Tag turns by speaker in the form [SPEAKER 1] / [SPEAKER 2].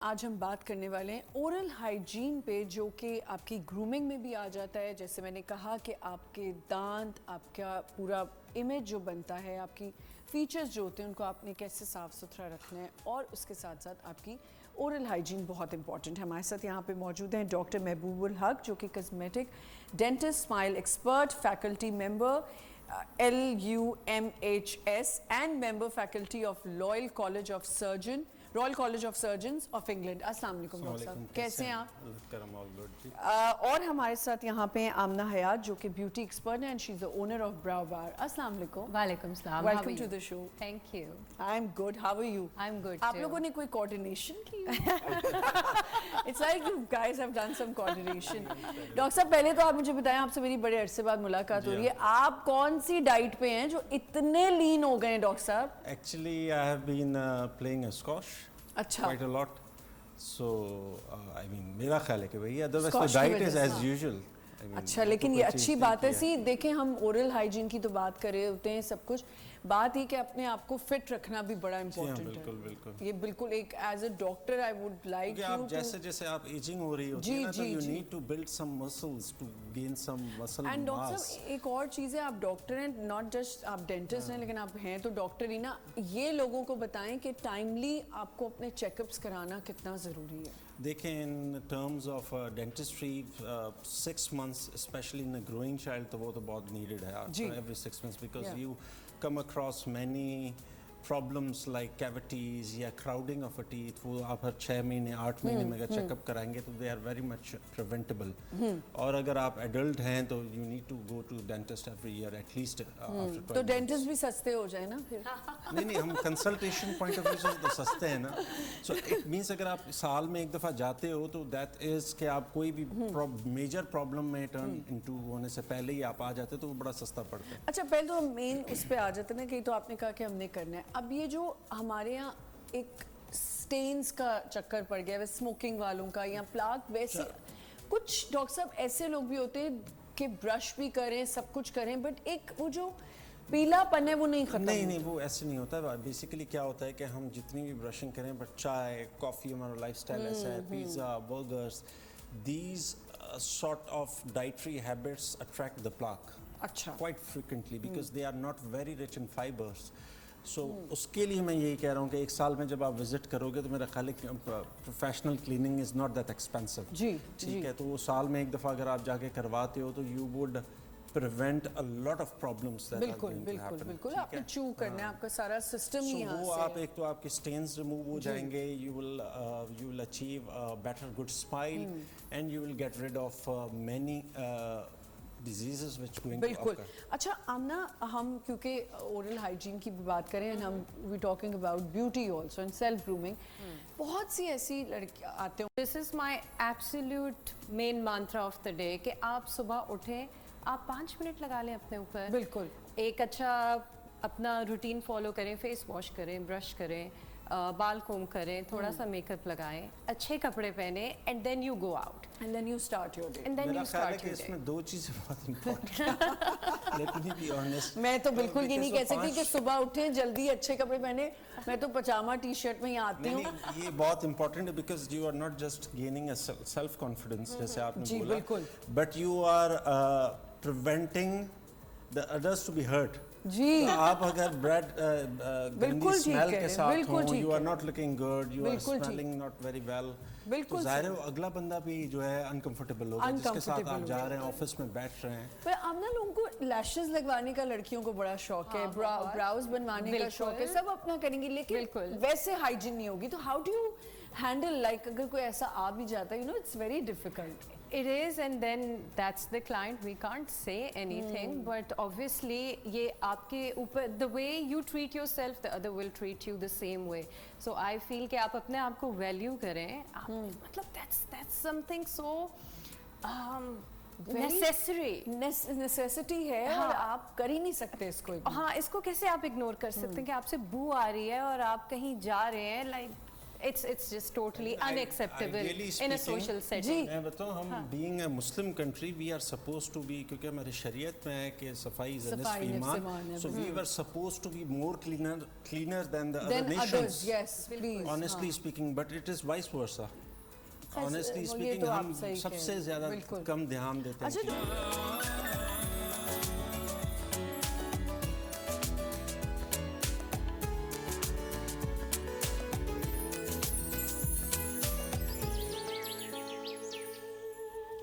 [SPEAKER 1] آج ہم بات کرنے والے ہیں اورل ہائیجین پہ، جو کہ آپ کی گرومنگ میں بھی آ جاتا ہے. جیسے میں نے کہا کہ آپ کے دانت، آپ کا پورا امیج جو بنتا ہے، آپ کی فیچرز جو ہوتے ہیں ان کو آپ نے کیسے صاف ستھرا رکھنا ہے، اور اس کے ساتھ ساتھ آپ کی اورل ہائیجین بہت امپورٹنٹ ہے. ہمارے ساتھ یہاں پہ موجود ہیں ڈاکٹر محبوب الحق، جو کہ cosmetic dentist, smile expert, faculty member LUMHS and member faculty of Royal college of surgeons of England. السلام علیکم ڈاکٹر صاحب، کیسے ہیں آپ؟ اور ہمارے ساتھ یہاں پہ آمنہ حیات، جو کہ بیوٹی ایکسپرٹ ہیں، and she is the owner of brow bar. السلام علیکم.
[SPEAKER 2] وعلیکم السلام.
[SPEAKER 1] Welcome to the show.
[SPEAKER 2] Thank you.
[SPEAKER 1] I am good. How are you?
[SPEAKER 2] I am good.
[SPEAKER 1] آپ لوگوں نے کوئی کوآرڈینیشن کی؟ It's like you guys have done some coordination. Doctor صاحب پہلے تو آپ مجھے بتائیں، آپ سے میری بڑے عرصے بعد ملاقات ہو رہی ہے، آپ کون سی ڈائٹ پہ ہیں جو اتنے لین ہو گئے ہیں ڈاکٹر صاحب؟
[SPEAKER 3] Actually, I have been playing a squash quite a lot. So, I mean, میرا خیال ہے کہ بھائی otherwise the diet is as usual.
[SPEAKER 1] اچھا، لیکن یہ اچھی بات ہے. سی دیکھیں، ہم اورل ہائیجین کی تو بات کر رہے ہوتے ہیں سب کچھ، بات ہی کہ اپنے آپ کو فٹ رکھنا بھی بڑا امپورٹنٹ ہے.
[SPEAKER 3] بالکل بالکل.
[SPEAKER 1] یہ بالکل ایک as a doctor I would like
[SPEAKER 3] آپ جیسے جیسے آپ ایجنگ ہو رہی ہوتی ہے نا، تو you need to build some muscles to gain some muscle mass.
[SPEAKER 1] And doctor صاحب ایک اور چیز ہے، آپ ڈاکٹر ہیں، ناٹ جسٹ آپ ڈینٹسٹ ہیں، لیکن آپ ہیں تو ڈاکٹر ہی نا. یہ لوگوں کو بتائیں کہ ٹائملی آپ کو اپنے چیک اپس کرانا کتنا ضروری ہے.
[SPEAKER 3] دیکھیں، in terms of dentistry 6 months especially in growing child تو وہ تو بہت نیڈیڈ ہے every 6 months because you come across many problems like cavities یا کراؤڈنگ آف اے ٹیتھ. وہ آپ ہر 6 مہینے 8 مہینے میں اگر چیک اپ کرائیں گے تو they are very much preventable. اور اگر آپ ایڈلٹ ہیں تو you need to go to dentist every year at least.
[SPEAKER 1] تو ڈینٹسٹ بھی سستے ہو جائیں نا پھر.
[SPEAKER 3] نہیں، ہم کنسلٹیشن پوائنٹ آف ویو سے تو سستے ہیں نا. سو اٹ مینس اگر آپ سال میں ایک دفعہ جاتے ہو تو دیٹ از کہ آپ کوئی بھی میجر پرابلم میں ٹرن انٹو ہونے سے پہلے ہی آپ آ جاتے تو وہ بڑا سستا پڑتا ہے.
[SPEAKER 1] اچھا، پہلے تو مین اس پہ آ جاتے نا کہ تو آپ نے کہا کہ ہم نے کرنا ہے. اب یہ جو ہمارے یہاں ایک سٹینز کا چکر پڑ گیا ہے اسموکنگ والوں کا یا پلاک، ویسے کچھ ڈاکٹر صاحب ایسے لوگ بھی ہوتے ہیں کہ برش بھی کریں، سب کچھ کریں، بٹ ایک وہ جو پیلا پن ہے وہ نہیں ختم.
[SPEAKER 3] نہیں، وہ ایسے نہیں ہوتا. بیسیکلی کیا ہوتا ہے کہ ہم جتنی بھی برشنگ کریں، بٹ چائے کافی ہمارا لائف اسٹائل ایسا ہے، pizza burgers, these sort of dietary habits attract the plaque quite frequently because they are not very rich in fibers. So اس کے لیے میں یہی کہہ رہا ہوں کہ ایک سال میں جب آپ وزٹ کرو گے تو میرا خیال ہے professional cleaning is not that expensive. ٹھیک ہے، تو وہ سال میں ایک دفعہ اگر آپ جا کے کرواتے ہو تو you would prevent a lot of problems that are going to happen.
[SPEAKER 1] بالکل آپ نے چو کرنا ہے، آپ کا سارا سسٹم ہی یہاں سے.
[SPEAKER 3] وہ آپ ایک تو آپ کے stains remove ہو جائیں گے، you will achieve a better good smile and you will get rid of many diseases which going to occur.
[SPEAKER 1] بالکل. اچھا آمنہ، ہم کیونکہ اورل ہائیجین کی بھی بات کریں، ہم we talking about beauty also and self grooming. بہت سی ایسی لڑکیاں آتے ہیں.
[SPEAKER 2] This is my absolute main مانترا آف دا ڈے کہ آپ صبح اٹھیں، آپ 5 منٹ لگا لیں اپنے اوپر.
[SPEAKER 1] بالکل.
[SPEAKER 2] ایک اچھا اپنا روٹین فالو کریں، فیس واش کریں، برش کریں، بال کوم کریں، تھوڑا سا میک اپ لگائیں، اچھے کپڑے پہنیں، and then you go out
[SPEAKER 1] and then you start your day.
[SPEAKER 3] میرا خیال ہے کہ اس میں 2 چیزیں بہت امپورٹنٹ ہیں. لیٹ می بی آنیسٹ،
[SPEAKER 1] میں تو بالکل یہ نہیں کہہ سکتی کہ صبح اٹھیں جلدی اچھے کپڑے پہنے. میں تو پجامہ ٹی شرٹ میں ہی آتی ہوں.
[SPEAKER 3] یہ بہت امپورٹنٹ ہے because you are not just gaining a self confidence جیسے آپ نے بولا، but you are preventing the others to be hurt.
[SPEAKER 1] جی
[SPEAKER 3] آپ اگر بریڈ گندی اسمیل کے ساتھ ہوں، you are not looking good, you are smelling not very well, تو ظاہر ہے اگلا بندہ بھی جو ہے انکمفرٹیبل ہوگا جس کے ساتھ آپ جا رہے ہیں، آفس میں بیٹھ رہے ہیں.
[SPEAKER 1] پر آمنہ، لوگوں کو لیشز لگوانے کا لڑکیوں کو بڑا شوق ہے، براؤز بنوانے کا شوق ہے، سب اپنا کریں گی، لیکن ویسے ہائیجین نہیں ہوگی. تو how do you handle, like اگر کوئی ایسا آ بھی جاتا ہے، it's very difficult.
[SPEAKER 2] It is, and then that's the client. We can't say anything, but obviously یہ آپ کے اوپر the way you treat yourself, the other will treat you the same way. So I feel کہ آپ اپنے آپ کو value کریں. مطلب that's something so
[SPEAKER 1] necessity ہے، اور آپ کر ہی نہیں سکتے اس کو.
[SPEAKER 2] ہاں، اس کو کیسے آپ اگنور کر سکتے ہیں کہ آپ سے بو آ رہی ہے اور آپ کہیں جا رہے ہیں، like it's just totally
[SPEAKER 3] I-
[SPEAKER 2] unacceptable
[SPEAKER 3] ideally
[SPEAKER 2] in a
[SPEAKER 3] speaking-
[SPEAKER 2] social setting.
[SPEAKER 3] میں بتاؤں ہم being a Muslim country we are supposed to be کیونکہ ہماری شریعت میں ہے کہ صفائی is a نصف
[SPEAKER 1] صفائی نصف
[SPEAKER 3] ایمان
[SPEAKER 1] ایمان ہے،
[SPEAKER 3] so we were supposed to be more cleaner than the other
[SPEAKER 1] Then
[SPEAKER 3] nations
[SPEAKER 1] others, yes, please.
[SPEAKER 3] honestly speaking but it is vice versa honestly
[SPEAKER 1] یہ
[SPEAKER 3] speaking
[SPEAKER 1] تو آپ
[SPEAKER 3] ہم
[SPEAKER 1] صحیح
[SPEAKER 3] سب
[SPEAKER 1] کہہ
[SPEAKER 3] سے
[SPEAKER 1] رہے ہیں،
[SPEAKER 3] زیادہ
[SPEAKER 1] بالکل.
[SPEAKER 3] کم دھیان دیتے ہیں
[SPEAKER 1] اچھا